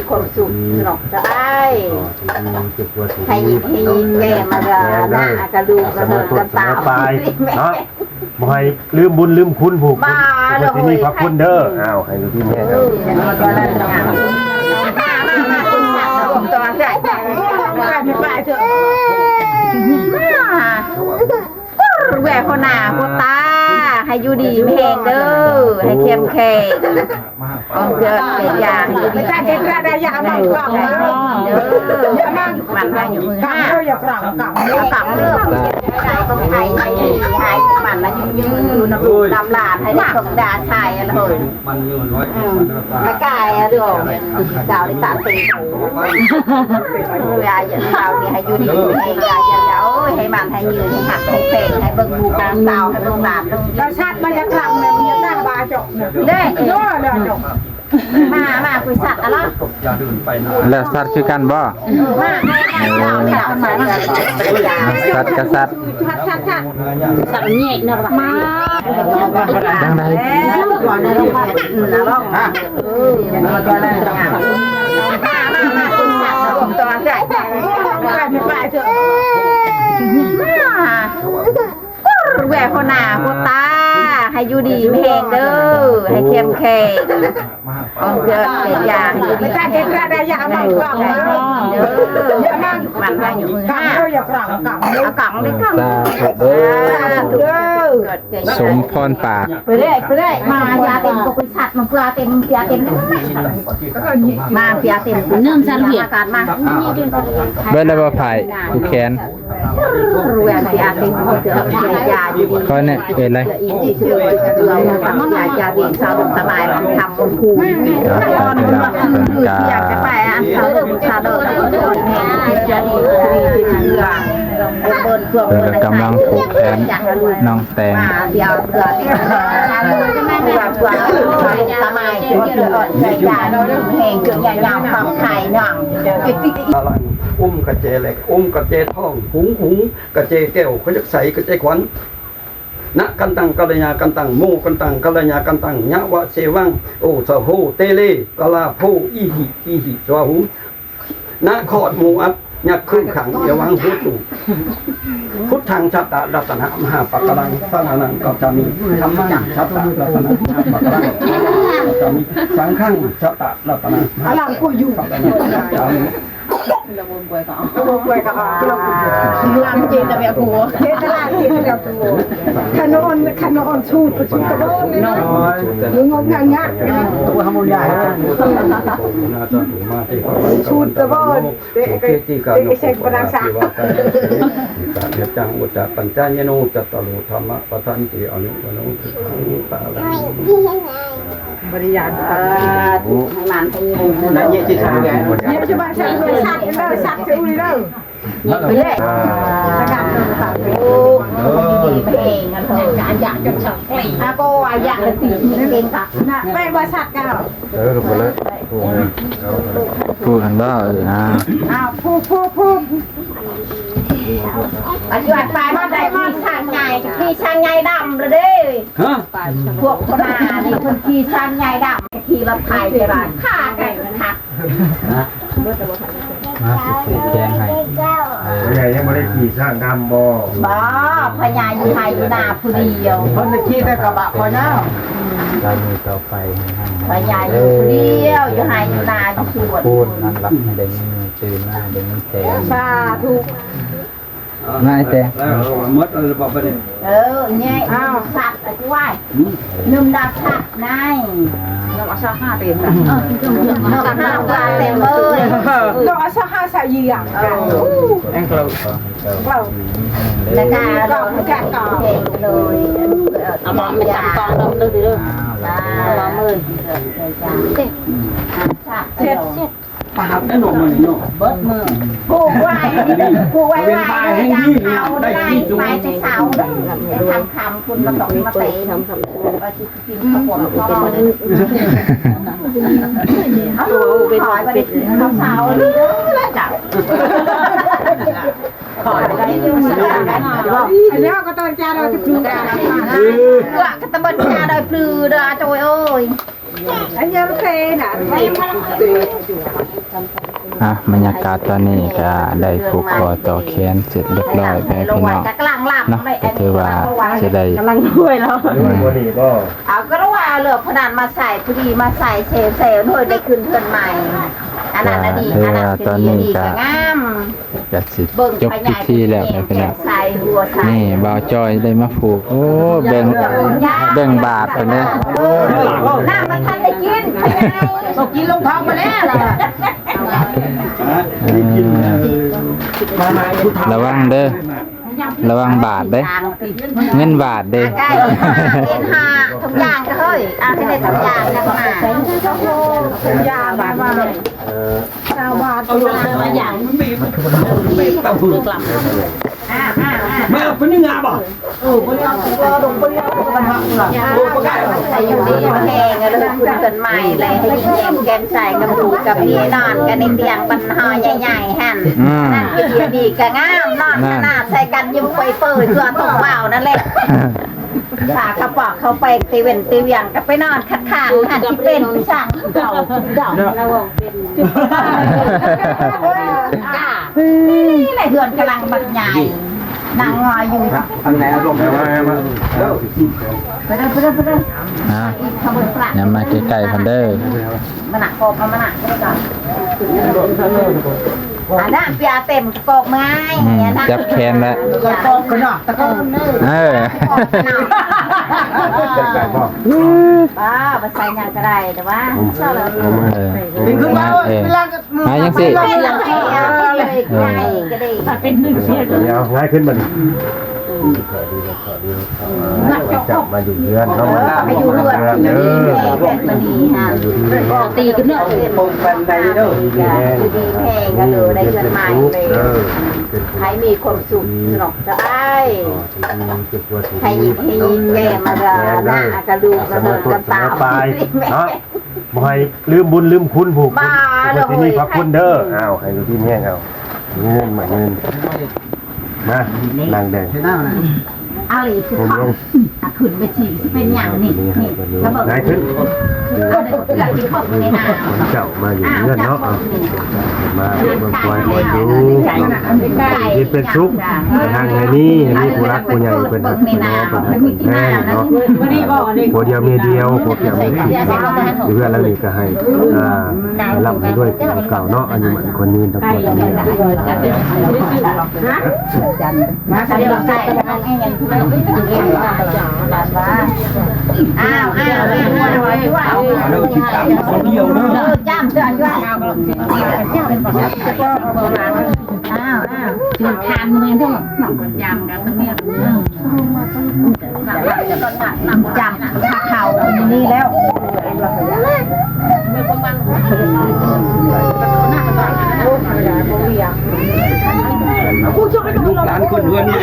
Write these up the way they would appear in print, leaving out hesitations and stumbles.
ความสุขสนุกจะได้ให้แก่มาละหน้ากระดูกกระเดินกระตาไปเนาะบ่ให้ลืมบุญลืมคุณผูกที่นี่พระคุณเด้ออ้าวให้ดูที่แม่ครับตัวใหญ่ไปเถอะแหวกคนหนาคนตาให้อยู่ดีไม่แห้งเด้อให้เข้มแข็งต้องเกิดเป็นยาไม่ใช่เป็นกระดาษยามันกล่องเด้อมันให้อยู่มือห้าอย่ากล่องเด้อใจต้องไทยหายมันแล้วยืนอยู่น้ำลูกน้ำลานให้ได้สมดาชายอะไรเลยไม่กายอะเด้อเจ้าได้ตัดตีเวลาอย่างเราเนี่ยให้อยู่ดีไม่แห้งยาอย่างเราให้มันให้ยืนให้หักให้เพลงให้เบิ่งลูกน้ำเต่าให้เบิ่งหลานเราชัดมันจะคลำเลยมันจะตั้งบาจกเด้ย่อเลยจกมาคุยสัตว์อะไรแล้วสัตว์คือกันบ่สัตว์กับสัตว์สัตว์ใหญ่เนอะมาดังไหนก่อนในโรงพยาบาลนะล่องมาคุยสัตว์ตัวใหญ่ไปเถอะแหวกคนหนาคนตาให้อยู่ดีไม่แห้งเด้อให้เข้มแข็งต้องเกิดเป็นยาไม่ใช่เป็นกระดาษยามันกล่องเด้อมันให้อยู่มือห้าอย่ากล่องเอากล่องได้กล่องสมพรปากไปเรื่อยมายาเต็มปกติสัตว์มันยาเต็มมาเปียเต็มเนื่องจากเหตุการณ์มาเบิ้ลแล้วบ่ไผ่กูแขนรวยยาเต็มหมดยาอยู่ดีก็เนี่ยเป็นไรยาดีสาวสบายทำบนภูตอนคืออยากจะไปอันเขาชาเดินยาดีกำลังผูกแขนน้องแตงเดี๋ยวเสือที่สบายยาโดนแห่งเกิดยาความไข่หนังกระเจเหล็กกระเจท่องหุงกระเจแก้วเขาจะใส่กระเจขวัญณกันตังกัลยากันตังโมกันตังกัลยากันตังยะวะเสวังโอสะโหเตเลกลาโพอีหิสวาหุณขอดหมูอัดยักขึ้นขังอย่าวังพุทธุพุทธังชัตตะรัตนะมหาปักกลังสานังก็จะมีธรรมังชัตตะรัตนะมหาปักกลังจะมีสังฆังชัตตะรัตนะมหาปักกลังเราวนไปก่อนลำเจนแต่แบบหัวเจนตลาดเจนแบบหัวขนอนชูดประชุมตะโกนน้อยมึงงงงักตัวขโมยใหญ่ชูดตะโกนเด็กเช็คประดังสาการเดือดจังอุจจาปัญจายโนจัตตโลธรรมะปทันติอนุวโนสุขังตาลังบริยานให้มันให้ยืนนั่นยี่สิบสามแกนยี่สิบสามสัตว์เสียอุ้ยเด้อไปเลยกระดับต่างๆโอ้เพลงกันเถอะอยากจะฉับเพลงอาโกอยากจะตีเพลงค่ะไม่บริษัทกันหรอไปเลยพูดกันบ้านะอ้าวพูดปัจจุบันไปมาได้ที่ช่างใหญ่ที่ช่างใหญ่ดำเลยเด้พวกคนมาในคนที่ช่างใหญ่ดำที่รับขายเวลาฆ่าไก่มันหักมาสิแกงให้พญายังไม่ได้ขี่สร้างดำบ่พญาอยู่ไทยอยู่นาผู้เดียวคนจะขี่ได้กระบะพอเนาะเรามีต่อไปพญาอยู่ผู้เดียวอยู่ไทยอยู่นาอยู่สวนพูดนั่นหลับเด้งตื่นมาเด้งแตงสาธุง่ายแต่มดอะไรบอกไปดิเนี่ยสัตว์อะไรว่านุ่มดับสัตว์นายเราเอาช่อ5เต็มนะเรา5ปลาเต็มเลยเราเอาช่อ5ใส่ยี่อย่างแองเกิลแล้วก็เราแกะก่อนเลยเอามาไม่จับก่อนเราเลยเลยเราเลยเสร็จปากนั่นหนุ่มเลยเนาะเบิดมือผู้ไว้ให้ยามเขาได้ไปแต่เช้าได้ทำคุณมาต้องมาเตะทำก็กินข้าวผมพ่อเอาไปถอยไปข้าวเช้าเลยจับขอได้อันนี้ก็ต้องจ้าเราจะปลือกันก็ตะบันจ้าเราปลือเด้อโจยเอ้ย อันนี้โอเคน่ะไม่ บรรยากาศตอนนี้ก็ได้ผูกคอต่อแขนเสร็จเรียบร้อยไปพี่น้องเนาะก็ถือว่าจะได้ กำลังด้วยแล้ว วันนี้ก็ เอาก็รู้ว่าเลือกพนันมาใส่พอดีมาใส่เซลหน่วยได้คืนเพื่อนใหม่อันนั้นดีอันนั้นดีก็งาม ก็สิจบพิธีแล้วไปพี่น้อง ใส่บัวใส่ นี่บ่าวจอยได้มาผูกโอ้แบ่งบาทอันนี้ น้ำมันทันได้กินตกกินลงท้องมาแล้ว ระวังเด้อระวังบาทเด้อเงินบาทเด้อ ใกล้เป็นหาทุกอย่างเฮ้ยเอาที่ไหนทุกอย่างนะมาทุกอย่างบาทมาชาวบ้านทุกอย่าง ตะพื้นมาเป็นยังไงบ่ ใส่อยู่ดีแห้งเลยคุณเกินใหม่เลยให้ยิงแกมใส่กับผูกับพี่นอนกันในเตียงปันหอใหญ่ๆหั่นนั่นก็ดีก็งามนอนขนาดใส่กันยิ้มไปเปิดตัวตรงเบานั่นแหละฝากกระป๋องเขาไปตีเวนตีเวียงก็ไปนอนคัดค้างหันที่เป็นสั่งเก่าเราเป็นนี่แหละเดือนกำลังบักใหญ่นางงออยู่ อันไหนลงไปว่ามาเด้อ ไปเด้อขบวนปลา อย่ามาใกล้ๆพันเด้อ มันหนักโกบมันหนักได้ก่อนอันนั้นเปียเต็มโกบไม้เนี่ยนะ จับแขนแล้ว โกบกันเนาะตะโกนเนื้อ เออ ป้าไปใส่ยางก็ได้แต่ว่าชอบเลย มายังสิ เป็นหลังให้เอาเลยง่ายก็ได้เป็นหนึ่งเสีย เอาง่ายขึ้นมาดิจับมาอยู่เรือนเข้ามา ไปอยู่เรือนดีมันดีฮะตีกันเนาะ ปงบันไดเด้อ ดีแพงก็เลยได้เงินใหม่เลยให้มีความสุขสนุกสบายให้ยิงแย่มาละหน้ากระดูกกระเดินกระตา ไปเนาะบ่ให้ลืมบุญลืมคุณผูกที่นี่พระคุณเด้ออ้าวให้ดูที่แม่เอาเงินมาเงินนะนางแดง เอาอีกคือเขาขืนไปฉี่เป็นอย่างนี้ระเบิด ง่ายขึ้น เอาเกิดที่เขาในน้ำ คนเจ้ามาอยู่เรือนเนาะมาเบิ่งปล่อยมาดูคิดเป็นสุขทางไงนี่มีผู้รักผู้ใหญ่เป็นพี่น้องเป็นแม่เนาะผู้เดียวมีเดียวผู้เดียวมีผิดเพื่อนแล้วนี่ก็ให้รับให้ด้วยเก่าเนาะอายุมันคนนี้ทั้งหมดนี้ มาใส่ลงใส่ทางไอ้เงินที่เราไม่ถึงเองว่าอ้าวเราคิดตามคนเดียวเด้อ จ้ามเสือด้วยอ้าวจุดทานเงินทั้งหมดจำกันตรงนี้จำถ้าเข่านี่แล้วลูกหลานคนเฮือนนี่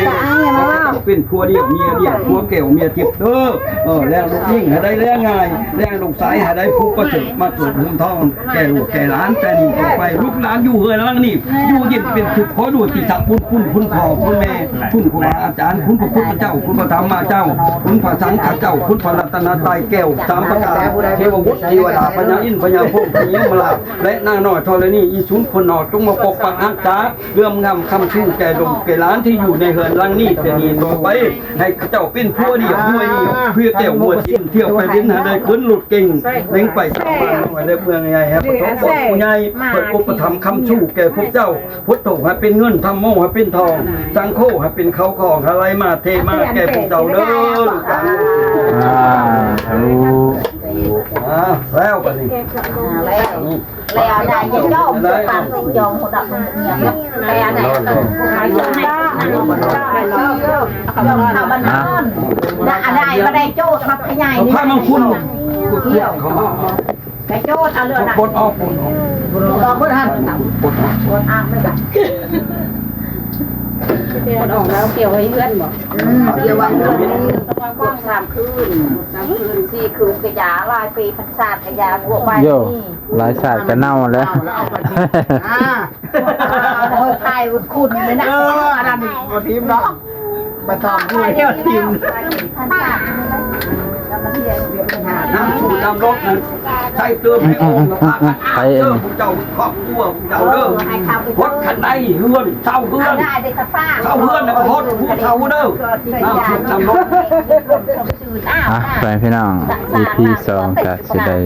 เป็นผัวเดียวเมียเดียวผัวแก้วเมียทิพย์เด้อแรงลูกยิ่งหาได้แรงง่ายแรงลูกสายหาได้ผู้ประเสริฐมาเกิดหุ่นทองแก่ลูกแก่หลานแต่นี่ต่อไปลูกหลานอยู่เฮือนแล้วนี่อยู่เย็นเป็นสุขขอดูติทักคุณพ่อคุณแม่คุณครูอาจารย์คุณพระพุทธเจ้าคุณพระธรรมเจ้าคุณพระสังฆเจ้าคุณพระรัตนตรัยแก้วสามประการเทวบุตรเทวดาพญาอินทร์พญาพรหมพญามลาและนางน้อยธรณีอีสุนคนนอจงมาปกปักรักษาเรื่องงามคำชื่นแก่ลมแก่หลานที่อยู่ในเฮือนหลังนี้จะดีต่อไปให้เจ้าเป็นผัวเดียวด้วยนี่เพื่อแก้วมัวทิ้งเที่ยวไปลิ้นหาได้ขึ้นหลุดเก่งเล่งไปสร้างบ้านหน่อยได้เมืองใหญ่ครับพระสงฆ์ผู้ใหญ่เปิดอุปถัมภ์คำชูแก่พวกเจ้าพุทโธให้เป็นเงินธรรมโมให้เป็นทองสังโฆให้เป็นเขาของอะไรมาเทมาแก่พวกเจ้าเด้อแล้วปะนี่แล้วได้ยังโยมฟังติงโยมคนดับเงียบแล้วไหนข้าวบ้านนอนได้มาได้โจ้ทับขยายนี่ ข้ามังคุณเที่ยวเขามา แต่โจ้ทำเรื่องนะ ปดออกปดออก รอเพื่อนท่าน ปดออก ปวดอ่างไม่ได้ปวดออกแล้วเกี่ยวไว้เพื่อนบอกเกี่ยวว่าเพื่อนพวก3 คืน4 คืนกระยาลายปีพันศาสตร์กระยาพวกไปนี่ หลายศาสตร์ก็เน่าแล้ว โอ้ยไทยคุณเลยนะอันนั้นทีมเนาะมาทำผู้เดียวทีม พันศาสตร์ น้ำสูบน้ำรถนั้นใส่เติมให้องค์ละพักเด้อผู้เจ้าครอบครัวผู้เจ้าเด้อฮดขันใดเฮือนเศร้าเฮือนเศร้าเฮือนแล้วก็ฮดผู้เฒ่าเด้อน้ำสูบน้ำรถ ไปพี่น้อง EP 2ก็สิได้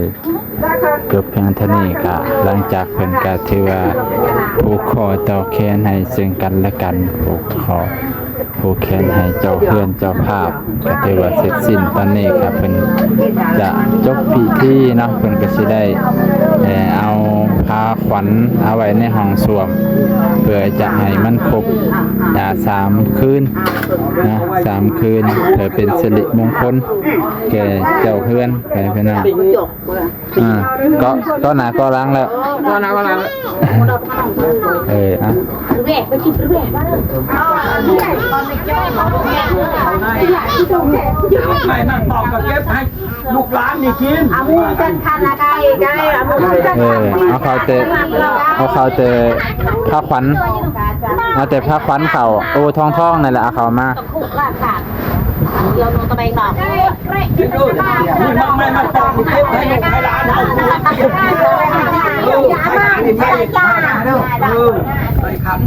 จบเพียงเท่านี้ก็หลังจากเพิ่นก็ถือว่าผูกคอต่อแขนให้ซึ่งกันและกันผูกคอผูกแขนให้เจ้าเพื่อนเจ้าภาพก็ถือว่าเสร็จสิ้นตอนนี้ครับเพิ่นจะจบพิธีเนาะเพิ่นก็สิได้เอาผ้าขวัญเอาไว้ในห้องส้วมเพื่อจะให้มันครบ3 คืนนะ3 คืนเพื่อเป็นสิริมงคลแก่เจ้าเพื่อนไปพี่น้องก็หนาก็ล้างแล้วก็หนาก็ล้างแล้วอ่ะ ไม่นั่งตอบกับเก็บให้ลูกหลานนี่กิน เอามือกันคันอะไรได้เอามือกัน เอาเขาเตะผ้าขวัญเอาแต่ผ้าขวัญเขาโอ้ท้องนั่นแหละเอาเขามา เดี๋ยวหนูจะไปตอบ กินดูนี่ไม่นั่งตอบเก็บให้ลูกให้หลานเอาใส่ขัน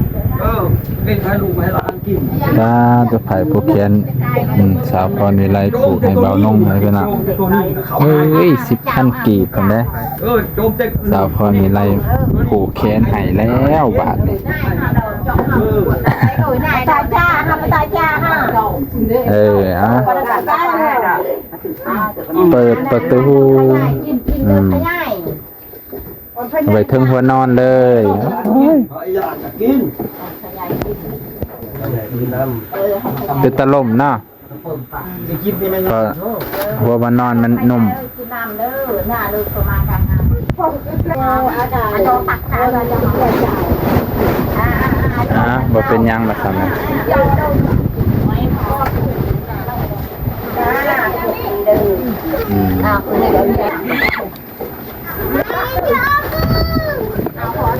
เล่นให้ลูกให้หลานกิน ถ้าจะไผ่ผู้เขียนสาวพรวิไลผูกให้เบานุ่งให้พี่น้องเฮ้ย10,000 กีบกันได้สาวพรวิไลผูกแขนให้แล้วบาทนี่ตาจ้าค่ะตาจ้าค่ะเปิดประตูไปถึงหัวนอนเลยเป็นตะล่มเนาะก็หัวมันนอนมันนุ่มบ่เป็นยังหรอกครับ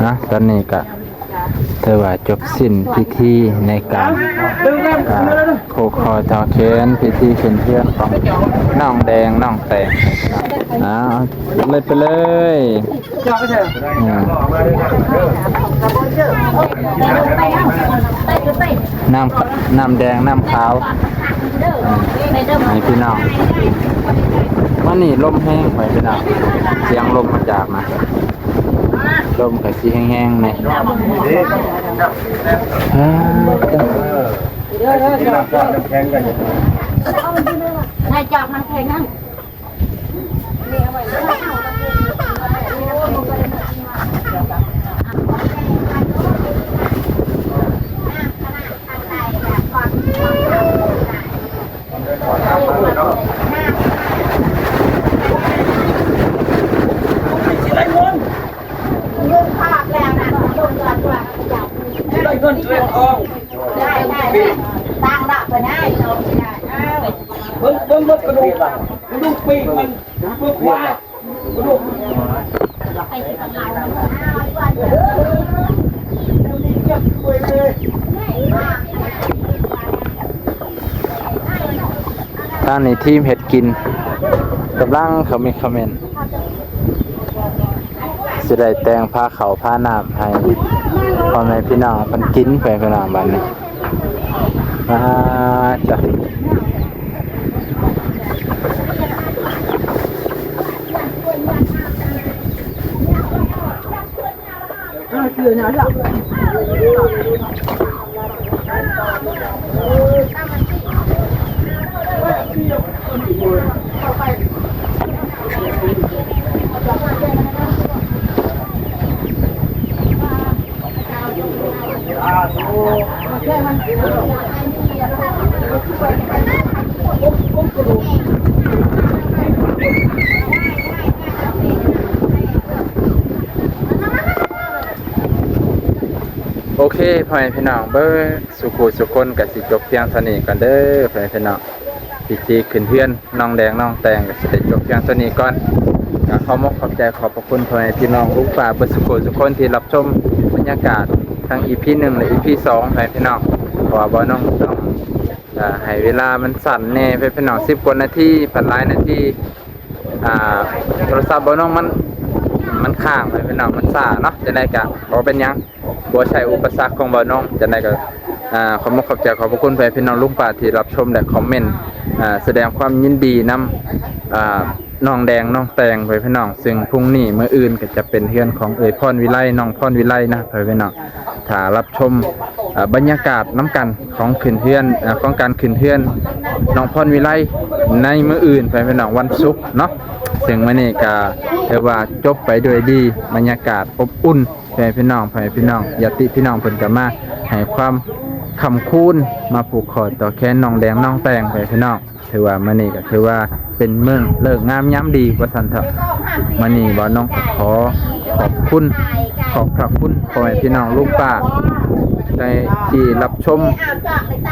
นะตอนนี้ก็ถือว่าจบสิ้นพิธีในการโคคอเท้าแขนพิธีขึ้นเพื่อนของน้องแดงน้องแตงเลยไปเลยน้ำแดงน้ำขาวให้พี่น้องวันนี้ลมแห้งไปพี่น้องเสียงลมมาจากนะลมกับสีแห้งๆเนี่ยนายจับมันแข็งนั่ง เงินเงินทองตั้งดับไปได้เบิ้งกระดูกปีกมันเบิ้งขวากระดูกตอนนี้ทีมเห็ดกินกำลังเขามีคอมเมนต์สิได้แต่งผ้าเขาผ้าน้ำให้พ่อแม่พี่น้องมันกินไปพี่น้องบ้านนี้จ้ะโอเคพ่อแม่พี่น้องเบิ้งสุคนกับสิจบเพียงเท่านี้กันเด้อพ่อแม่พี่น้องพิธีขึ้นเฮือนน้องแดงน้องแตงกับสิได้จบเพียงเท่านี้ก่อนก็ขอบใจขอบพระคุณพ่อแม่พี่น้องลูกป่าเบิ้งสุคนที่รับชมบรรยากาศทั้ง EP 1 และ EP 2พ่อแม่พี่น้องขอบ่น้อง ให้เวลามันสั้นแน่พี่น้อง10กว่านาทีผ่านหลายนาทีโทรศัพท์บ่น้องมันค้างไปพี่น้องมันซ่าเนาะจะได้ก็บ่เป็นหยังบ่ใช่อุปสรรคของบ่น้องจะได้ก็ขอบใจขอบพระคุณพี่น้องลุงป้าที่รับชมและคอมเมนต์แสดงความยินดีนำน้องแดงน้องแตงพี่น้องซึ่งพรุ่งนี้มื้ออื่นก็จะเป็นเฮือนของพรวิไลน้องพรวิไลนะพี่น้องถ้ารับชมบรรยากาศน้ำกันของขึ้นเฮือนของการขึ้นเฮือนน้องพรวิไลในมื้ออื่นพี่น้องวันศุกร์เนาะซึ่งมื้อนี้ก็ถือว่าจบไปด้วยดีบรรยากาศอบอุ่นพี่น้องญาติพี่น้องเพิ่นก็มาให้ความคำคูณมาผูกคอต่อแขนน้องแดงน้องแตงพี่น้องถือว่ามื้อนี้ก็ถือว่าเป็นเมืองเลิกงามยามดีว่าซั่นเถอะมื้อนี้บ่น้องขอขอบคุณขอบพระคุณพ่อแม่พี่น้องลุงป้าที่รับชม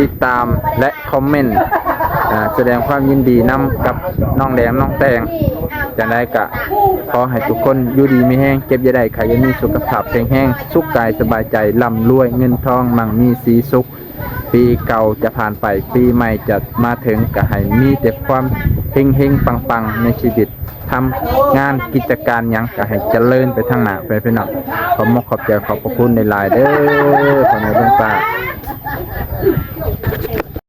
ติดตามและคอมเมนต์แสดงความยินดีนำกับน้องแดงน้องแตงจะได้กะขอให้ทุกคนอยู่ดีมีแห้งเก็บอย่าได้ขายอย่ามีสุขภาพแข็งแรงสุขกายสบายใจร่ำรวยเงินทองมั่งมีสีสุขปีเก่าจะผ่านไปปีใหม่จะมาถึงก็ให้มีแต่ความเฮงๆปังๆในชีวิตทำงานกิจการหยังก็ให้เจริญไปทางหน้าไปพี่น้องขอบใจขอบพระคุณในหลายเด้อพ่อแม่ลุงป้า